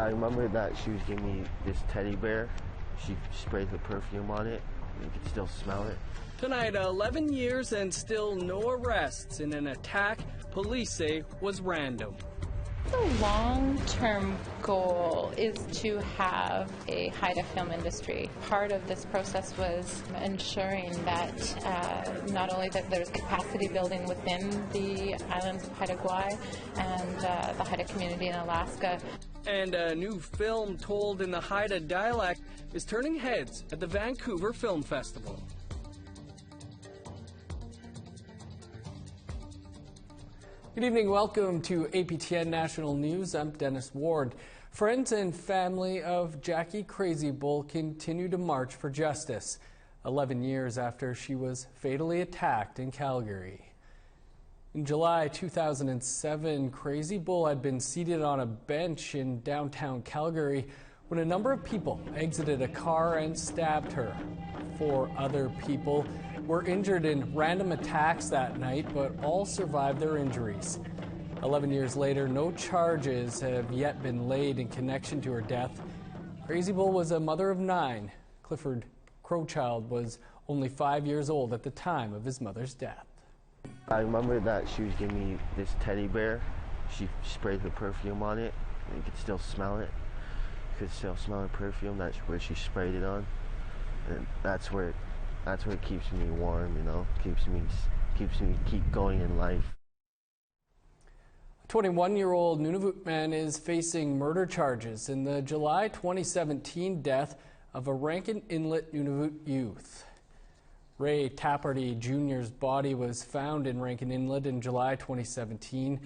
I remember that she was giving me this teddy bear. She sprayed the perfume on it. You could still smell it. Tonight, 11 years and still no arrests in an attack police say was random. The long-term goal is to have a Haida film industry. Part of this process was ensuring that not only that there's capacity building within the islands of Haida Gwaii and the Haida community in Alaska. And a new film told in the Haida dialect is turning heads at the Vancouver Film Festival. Good evening, welcome to APTN National News. I'm Dennis Ward. Friends and family of Jackie Crazybull continue to march for justice 11 years after she was fatally attacked in Calgary. In July 2007, Crazybull had been seated on a bench in downtown Calgary when a number of people exited a car and stabbed her. 4 other people were injured in random attacks that night, but all survived their injuries. 11 years later, no charges have yet been laid in connection to her death. Crazybull was a mother of 9. Clifford Crowchild was only 5 years old at the time of his mother's death. I remember that she was giving me this teddy bear. She sprayed the perfume on it. You could still smell it. You could still smell the perfume. That's where she sprayed it on. And that's where it keeps me warm, you know, keeps me keep going in life. A 21-year-old Nunavut man is facing murder charges in the July 2017 death of a Rankin Inlet Nunavut youth. Ray Tapperty Jr.'s body was found in Rankin Inlet in July 2017.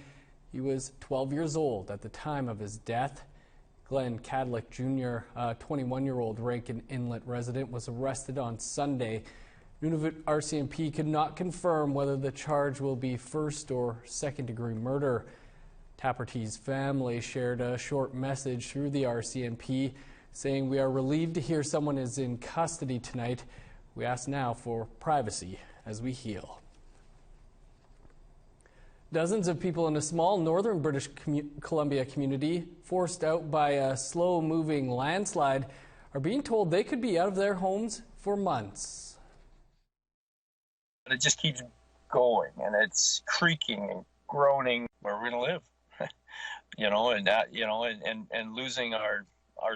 He was 12 years old at the time of his death. Glenn Cadlick Jr., a 21-year-old Rankin Inlet resident, was arrested on Sunday. Nunavut RCMP could not confirm whether the charge will be first or second-degree murder. Tapperty's family shared a short message through the RCMP saying, "We are relieved to hear someone is in custody tonight. We ask now for privacy as we heal." Dozens of people in a small northern British Columbia community forced out by a slow-moving landslide are being told they could be out of their homes for months. It just keeps going, and it's creaking and groaning. Where we're going to live, and losing our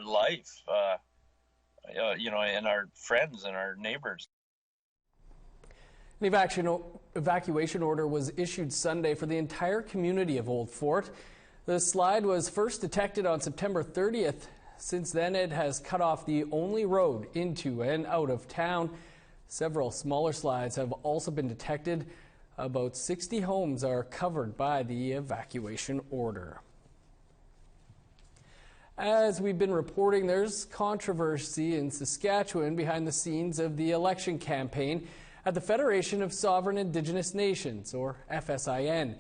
life, and our friends and our neighbors. An evacuation order was issued Sunday for the entire community of Old Fort. The slide was first detected on September 30th. Since then, it has cut off the only road into and out of town. Several smaller slides have also been detected. About 60 homes are covered by the evacuation order. As we've been reporting, there's controversy in Saskatchewan behind the scenes of the election campaign at the Federation of Sovereign Indigenous Nations, or FSIN.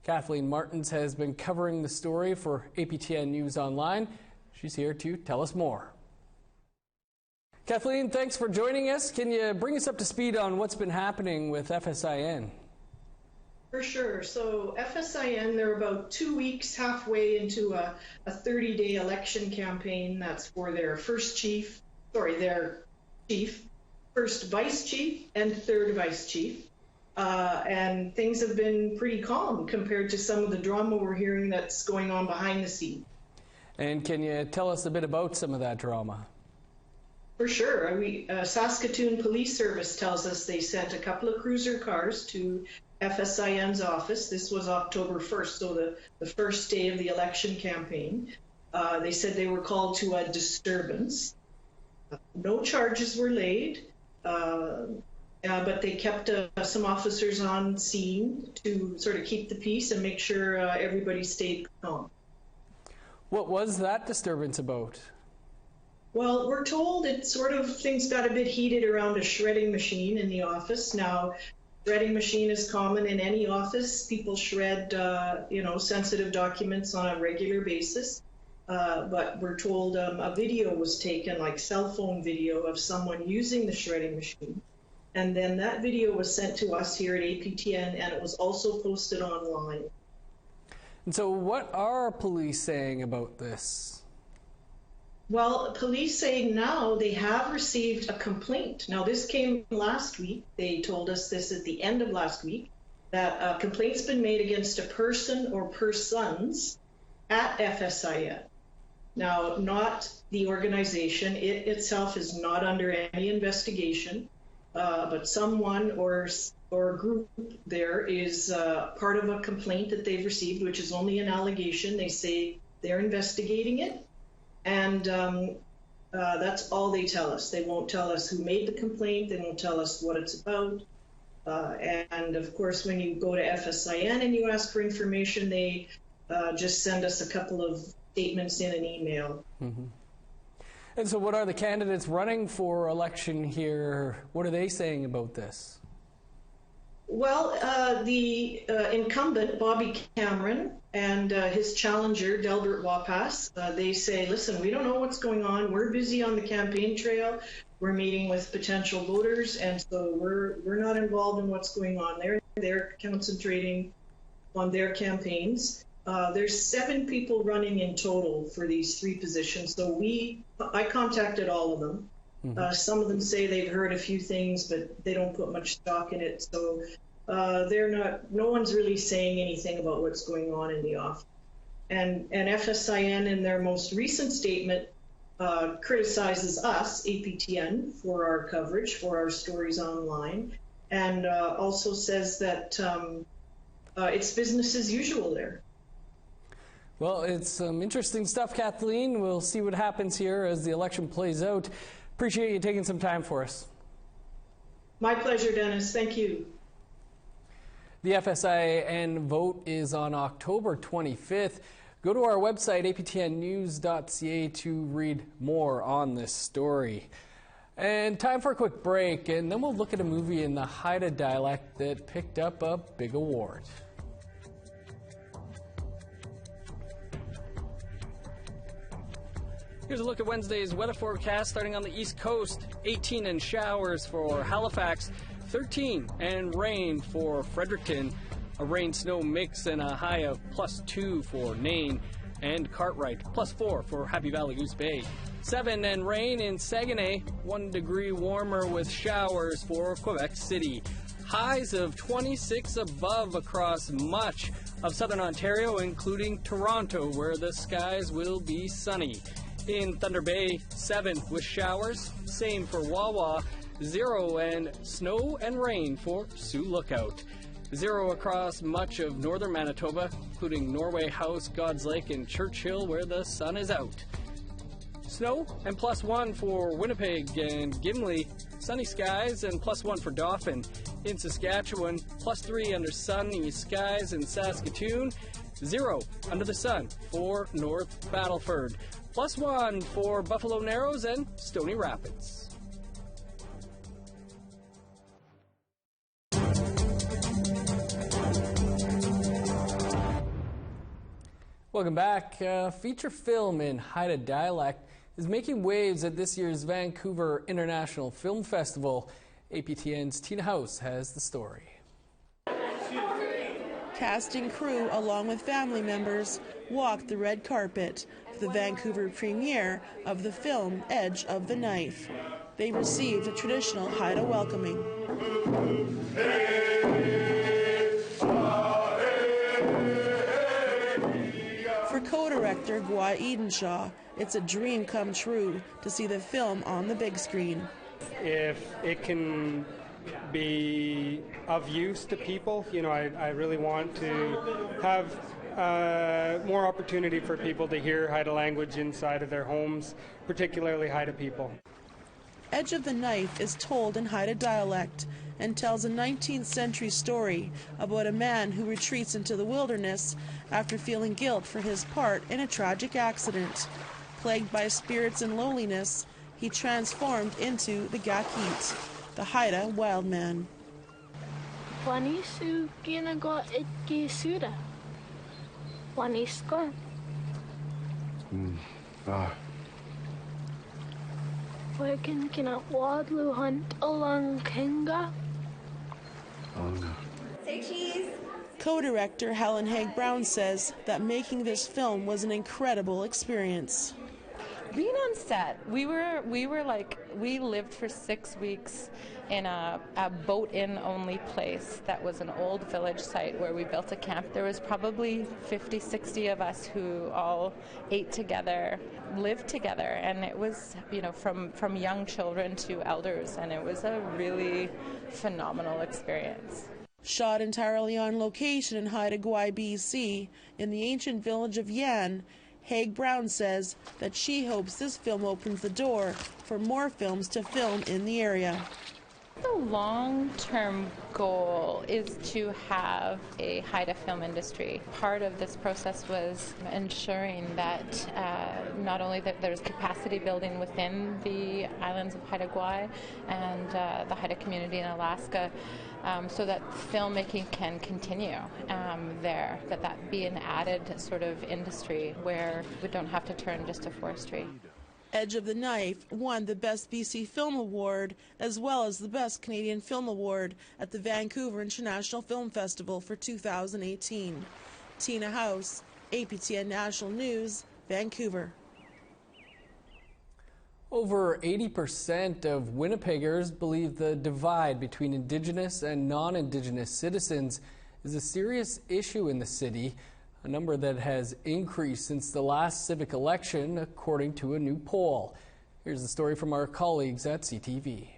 Kathleen Martins has been covering the story for APTN News Online. She's here to tell us more. Kathleen, thanks for joining us. Can you bring us up to speed on what's been happening with FSIN? For sure. So FSIN, they're about 2 weeks halfway into a 30-day election campaign. That's for their first chief, first vice chief and third vice chief. And things have been pretty calm compared to some of the drama we're hearing that's going on behind the scenes. And can you tell us a bit about some of that drama? For sure. Saskatoon Police Service tells us they sent a couple of cruiser cars to FSIN's office. This was October 1st, so the first day of the election campaign. They said they were called to a disturbance. No charges were laid. But they kept some officers on scene to sort of keep the peace and make sure everybody stayed calm. What was that disturbance about? Well, we're told things got a bit heated around a shredding machine in the office. Now, shredding machine is common in any office. People shred, sensitive documents on a regular basis. But we're told a video was taken, like cell phone video, of someone using the shredding machine. And then that video was sent to us here at APTN, and it was also posted online. And so what are police saying about this? Well, police say now they have received a complaint. Now, this came last week. They told us this at the end of last week, that a complaint's been made against a person or persons at FSIN. Now, not the organization. It itself is not under any investigation, but someone or group there is part of a complaint that they've received, which is only an allegation. They say they're investigating it. And that's all they tell us. They won't tell us who made the complaint. They won't tell us what it's about. And of course, when you go to FSIN and you ask for information, they just send us a couple of statements in an email. Mm-hmm. And so what are the candidates running for election here? What are they saying about this? Well, the incumbent, Bobby Cameron, and his challenger, Delbert Wapas, they say, listen, we don't know what's going on. We're busy on the campaign trail. We're meeting with potential voters, and so we're not involved in what's going on. They're concentrating on their campaigns. There's 7 people running in total for these 3 positions. So I contacted all of them. Mm-hmm. Some of them say they've heard a few things, but they don't put much stock in it. So no one's really saying anything about what's going on in the office. And FSIN, in their most recent statement, criticizes us, APTN, for our coverage, for our stories online, and also says that it's business as usual there. Well, it's some interesting stuff, Kathleen. We'll see what happens here as the election plays out. Appreciate you taking some time for us. My pleasure, Dennis. Thank you. The FSIN vote is on October 25th. Go to our website, aptnnews.ca, to read more on this story. And time for a quick break, and then we'll look at a movie in the Haida dialect that picked up a big award. Here's a look at Wednesday's weather forecast. Starting on the East Coast, 18 and showers for Halifax, 13 and rain for Fredericton, a rain-snow mix and a high of +2 for Nain, and Cartwright, +4 for Happy Valley Goose Bay. 7 and rain in Saguenay, 1 degree warmer with showers for Quebec City. Highs of 26 above across much of southern Ontario, including Toronto, where the skies will be sunny. In Thunder Bay, 7 with showers, same for Wawa, 0 and snow and rain for Sioux Lookout. 0 across much of northern Manitoba, including Norway House, God's Lake, and Churchill, where the sun is out. Snow and +1 for Winnipeg and Gimli, sunny skies, and +1 for Dauphin. In Saskatchewan, +3 under sunny skies in Saskatoon, 0 under the sun for North Battleford. +1 for Buffalo Narrows and Stony Rapids. Welcome back. Feature film in Haida dialect is making waves at this year's Vancouver International Film Festival. APTN's Tina House has the story. Cast and crew, along with family members, walked the red carpet for the Vancouver premiere of the film Edge of the Knife. They received a traditional Haida welcoming. For co-director Gwa Edenshaw, it's a dream come true to see the film on the big screen. If it can be of use to people, I really want to have more opportunity for people to hear Haida language inside of their homes, particularly Haida people. Edge of the Knife is told in Haida dialect and tells a 19th century story about a man who retreats into the wilderness after feeling guilt for his part in a tragic accident. Plagued by spirits and loneliness, he transformed into the Gakit, the Haida wild man. Wanisu ginago itki suda. Wanisko. Wakin kina wadlu hunt along Kinga. Say cheese. Co-director Helen Haig Brown says that making this film was an incredible experience. Being on set, we lived for 6 weeks in a boat-in only place that was an old village site where we built a camp. There was probably 50, 60 of us who all ate together, lived together, and it was, from young children to elders, and it was a really phenomenal experience. Shot entirely on location in Haida, BC, in the ancient village of Yan, Haig Brown says that she hopes this film opens the door for more films to film in the area. The long-term goal is to have a Haida film industry. Part of this process was ensuring that not only that there's capacity building within the islands of Haida Gwaii and the Haida community in Alaska, so that filmmaking can continue there, that be an added sort of industry where we don't have to turn just to forestry. Edge of the Knife won the Best BC Film Award as well as the Best Canadian Film Award at the Vancouver International Film Festival for 2018. Tina House, APTN National News, Vancouver. Over 80% of Winnipeggers believe the divide between Indigenous and non-Indigenous citizens is a serious issue in the city, a number that has increased since the last civic election, according to a new poll. Here's the story from our colleagues at CTV.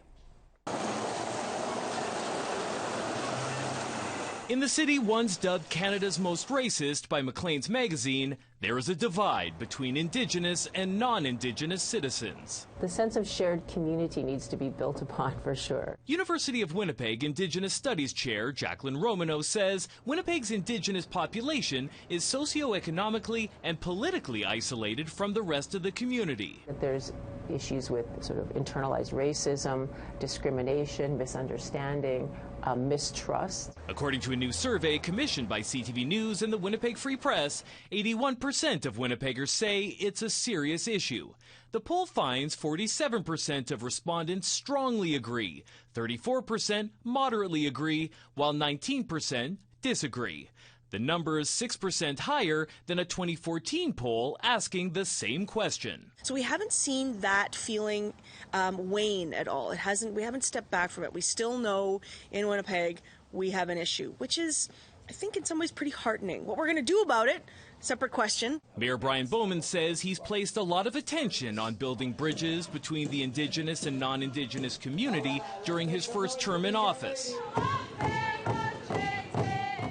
In the city once dubbed Canada's most racist by Maclean's magazine, there is a divide between Indigenous and non-Indigenous citizens. The sense of shared community needs to be built upon for sure. University of Winnipeg Indigenous Studies Chair Jacqueline Romano says Winnipeg's Indigenous population is socioeconomically and politically isolated from the rest of the community. There's issues with sort of internalized racism, discrimination, misunderstanding, mistrust. According to a new survey commissioned by CTV News and the Winnipeg Free Press, 81% of Winnipeggers say it's a serious issue. The poll finds 47% of respondents strongly agree, 34% moderately agree, while 19% disagree. The number is 6% higher than a 2014 poll asking the same question. So we haven't seen that feeling wane at all. We haven't stepped back from it. We still know in Winnipeg we have an issue, which is, I think, in some ways pretty heartening. What we're going to do about it, separate question. Mayor Brian Bowman says he's placed a lot of attention on building bridges between the Indigenous and non-Indigenous community during his first term in office.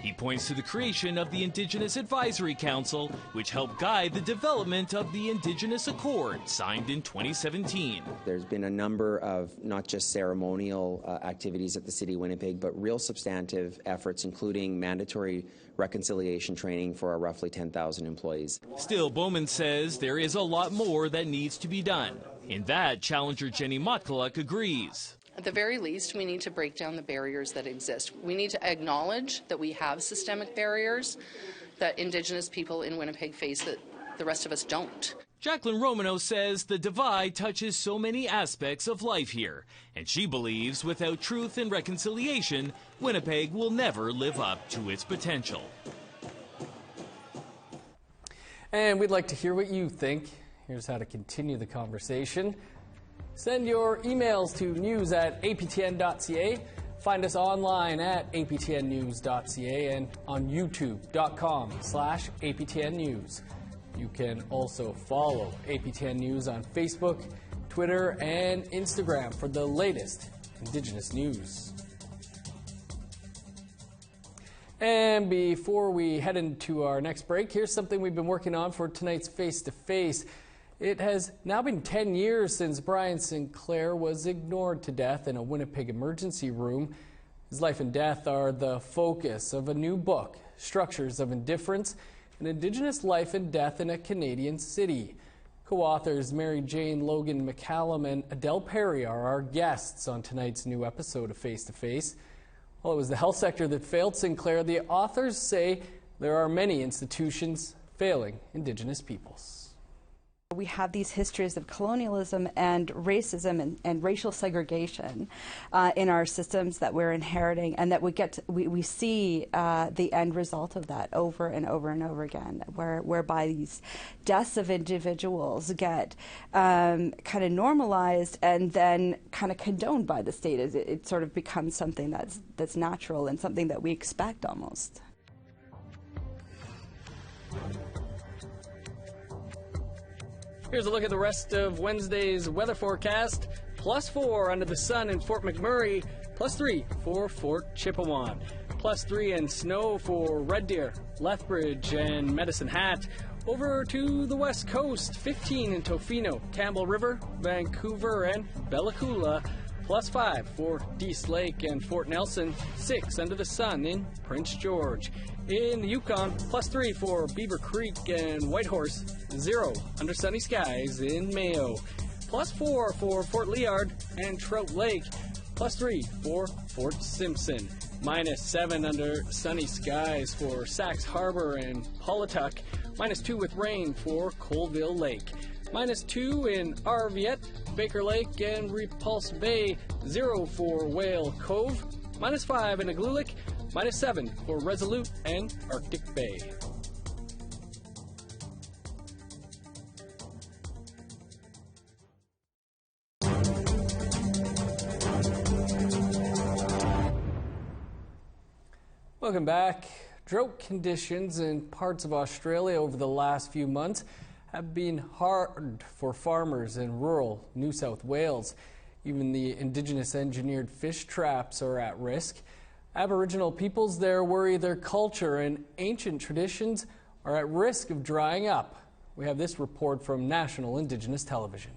He points to the creation of the Indigenous Advisory Council, which helped guide the development of the Indigenous Accord, signed in 2017. There's been a number of not just ceremonial activities at the City of Winnipeg, but real substantive efforts, including mandatory reconciliation training for our roughly 10,000 employees. Still, Bowman says there is a lot more that needs to be done. In that, challenger Jenny Motkaluk agrees. At the very least, we need to break down the barriers that exist. We need to acknowledge that we have systemic barriers that Indigenous people in Winnipeg face that the rest of us don't. Jacqueline Romano says the divide touches so many aspects of life here, and she believes without truth and reconciliation, Winnipeg will never live up to its potential. And we'd like to hear what you think. Here's how to continue the conversation. Send your emails to news@aptn.ca. Find us online at aptnnews.ca and on youtube.com/aptnnews. You can also follow APTN News on Facebook, Twitter, and Instagram for the latest Indigenous news. And before we head into our next break, here's something we've been working on for tonight's face-to-face. It has now been 10 years since Brian Sinclair was ignored to death in a Winnipeg emergency room. His life and death are the focus of a new book, Structures of Indifference, an Indigenous life and death in a Canadian city. Co-authors Mary Jane Logan McCallum and Adele Perry are our guests on tonight's new episode of Face to Face. While it was the health sector that failed Sinclair, the authors say there are many institutions failing Indigenous peoples. We have these histories of colonialism and racism and racial segregation in our systems that we're inheriting, and that we see the end result of that over and over and over again, whereby these deaths of individuals get kind of normalized and then kind of condoned by the state. It sort of becomes something that's natural and something that we expect almost. Here's a look at the rest of Wednesday's weather forecast. +4 under the sun in Fort McMurray, +3 for Fort Chipewyan, +3 and snow for Red Deer, Lethbridge, and Medicine Hat. Over to the west coast, 15 in Tofino, Campbell River, Vancouver, and Bella Coola, +5 for Dease Lake and Fort Nelson, 6 under the sun in Prince George. In the Yukon, +3 for Beaver Creek and Whitehorse, 0 under sunny skies in Mayo, +4 for Fort Liard and Trout Lake, +3 for Fort Simpson, -7 under sunny skies for Sax Harbor and Paulatuck, -2 with rain for Colville Lake, -2 in Arviat, Baker Lake, and Repulse Bay, 0 for Whale Cove, -5 in Igloolik, -7 for Resolute and Arctic Bay. Welcome back. Drought conditions in parts of Australia over the last few months have been hard for farmers in rural New South Wales. Even the Indigenous engineered fish traps are at risk. Aboriginal peoples there worry their culture and ancient traditions are at risk of drying up. We have this report from National Indigenous Television.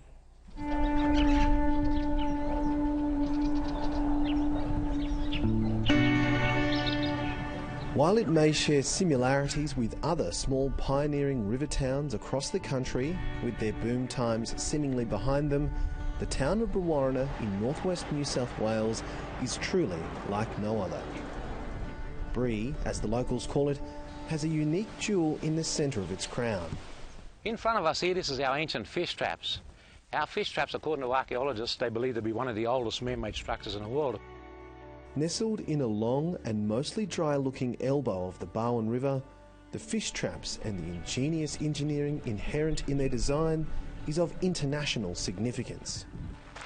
While it may share similarities with other small pioneering river towns across the country, with their boom times seemingly behind them, the town of Brewarrina in northwest New South Wales is truly like no other. Bree, as the locals call it, has a unique jewel in the centre of its crown. In front of us here, this is our ancient fish traps. Our fish traps, according to archaeologists, they believe to be one of the oldest man-made structures in the world. Nestled in a long and mostly dry-looking elbow of the Barwon River, the fish traps and the ingenious engineering inherent in their design is of international significance.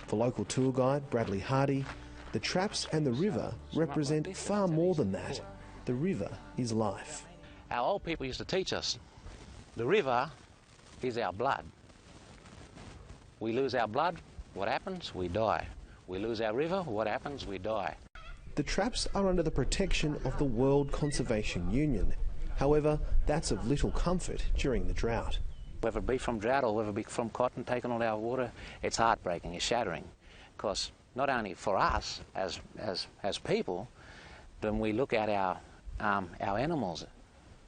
For local tour guide Bradley Hardy, the traps and the river represent far more than that. The river is life. Our old people used to teach us, the river is our blood. We lose our blood, what happens? We die. We lose our river, what happens? We die. The traps are under the protection of the World Conservation Union. However, that's of little comfort during the drought. Whether it be from drought or whether it be from cotton taking all our water, it's heartbreaking, it's shattering. Because not only for us as people, but when we look at our animals,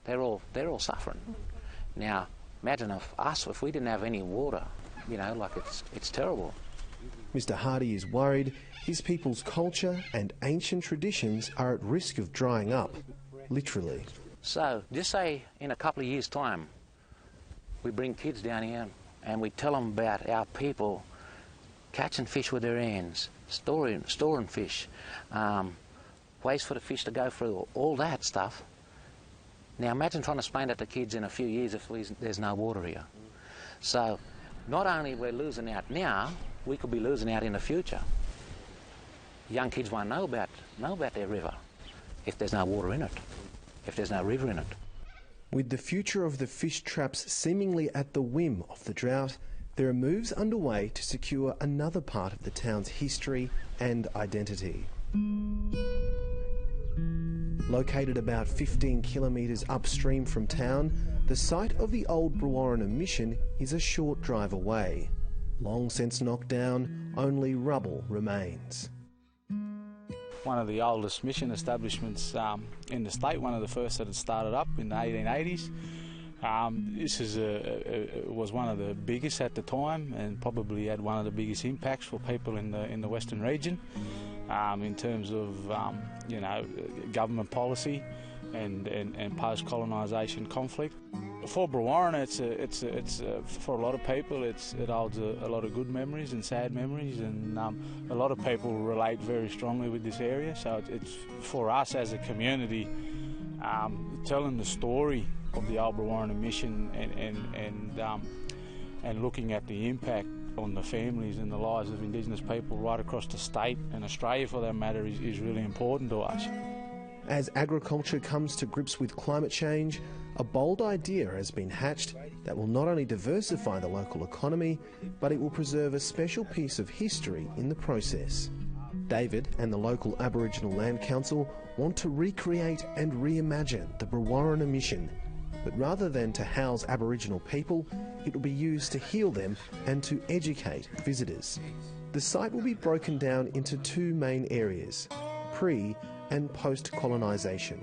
they're all suffering. Now, imagine if we didn't have any water, you know, like it's terrible. Mr. Hardy is worried his people's culture and ancient traditions are at risk of drying up, literally. So, just say in a couple of years' time, we bring kids down here and we tell them about our people catching fish with their hands, storing fish, ways for the fish to go through, all that stuff. Now imagine trying to explain that to kids in a few years if there's no water here. So, not only we're losing out now, we could be losing out in the future. Young kids won't know about their river if there's no water in it, if there's no river in it. With the future of the fish traps seemingly at the whim of the drought, there are moves underway to secure another part of the town's history and identity. Located about 15 kilometres upstream from town, the site of the old Brewarrina mission is a short drive away. Long since knocked down, only rubble remains. One of the oldest mission establishments in the state, one of the first that had started up in the 1880s. This was one of the biggest at the time and probably had one of the biggest impacts for people in the Western region in terms of government policy and post-colonisation conflict. For Brewarrina, it's for a lot of people, it holds a lot of good memories and sad memories, and a lot of people relate very strongly with this area. So it's for us as a community, telling the story of the old Brewarrina mission and looking at the impact on the families and the lives of Indigenous people right across the state and Australia, for that matter, is really important to us. As agriculture comes to grips with climate change, a bold idea has been hatched that will not only diversify the local economy, but it will preserve a special piece of history in the process. David and the local Aboriginal Land Council want to recreate and reimagine the Brewarrina mission, but rather than to house Aboriginal people, it will be used to heal them and to educate visitors. The site will be broken down into two main areas, pre- and post-colonisation.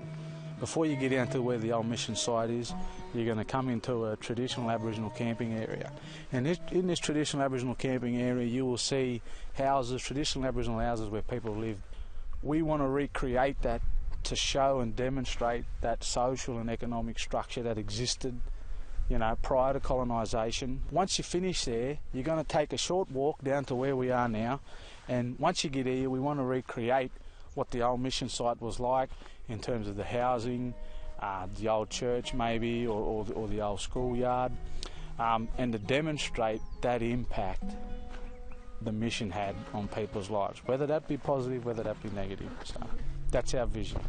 Before you get down to where the old mission site is, you're going to come into a traditional Aboriginal camping area. And in this traditional Aboriginal camping area, you will see houses, traditional Aboriginal houses where people live. We want to recreate that to show and demonstrate that social and economic structure that existed, prior to colonisation. Once you finish there, you're going to take a short walk down to where we are now, and once you get here, we want to recreate what the old mission site was like in terms of the housing, the old church maybe, or the old schoolyard, and to demonstrate that impact the mission had on people's lives, whether that be positive, whether that be negative. So that's our vision.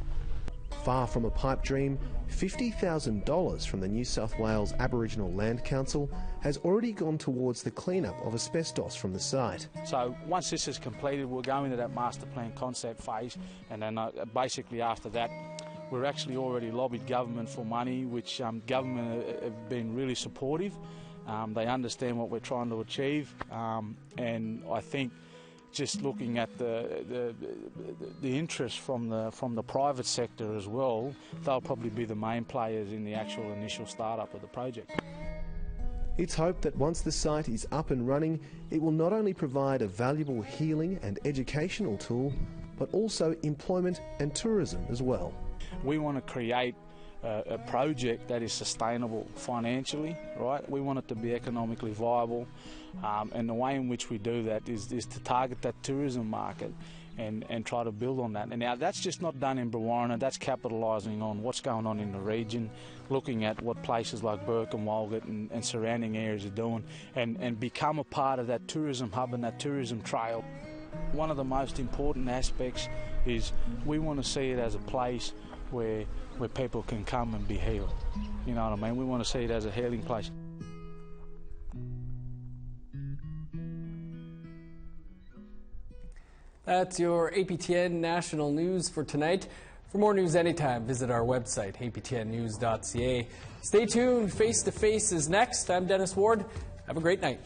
Far from a pipe dream, $50,000 from the New South Wales Aboriginal Land Council has already gone towards the clean-up of asbestos from the site. So once this is completed, we'll go into that master plan concept phase, and then basically after that, we're actually already lobbied government for money, which government have been really supportive. They understand what we're trying to achieve, and I think just looking at the interest from the private sector as well, they'll probably be the main players in the actual initial startup of the project. It's hoped that once the site is up and running, it will not only provide a valuable healing and educational tool, but also employment and tourism as well. We want to create a project that is sustainable financially, right? We want it to be economically viable, and the way in which we do that is to target that tourism market and try to build on that. And now that's just not done in Brewarrina, that's capitalising on what's going on in the region, looking at what places like Burke and Walgett and surrounding areas are doing, and become a part of that tourism hub and that tourism trail. One of the most important aspects is we want to see it as a place where people can come and be healed. You know what I mean? We want to see it as a healing place. That's your APTN National News for tonight. For more news anytime, visit our website, aptnnews.ca. Stay tuned. Face to Face is next. I'm Dennis Ward. Have a great night.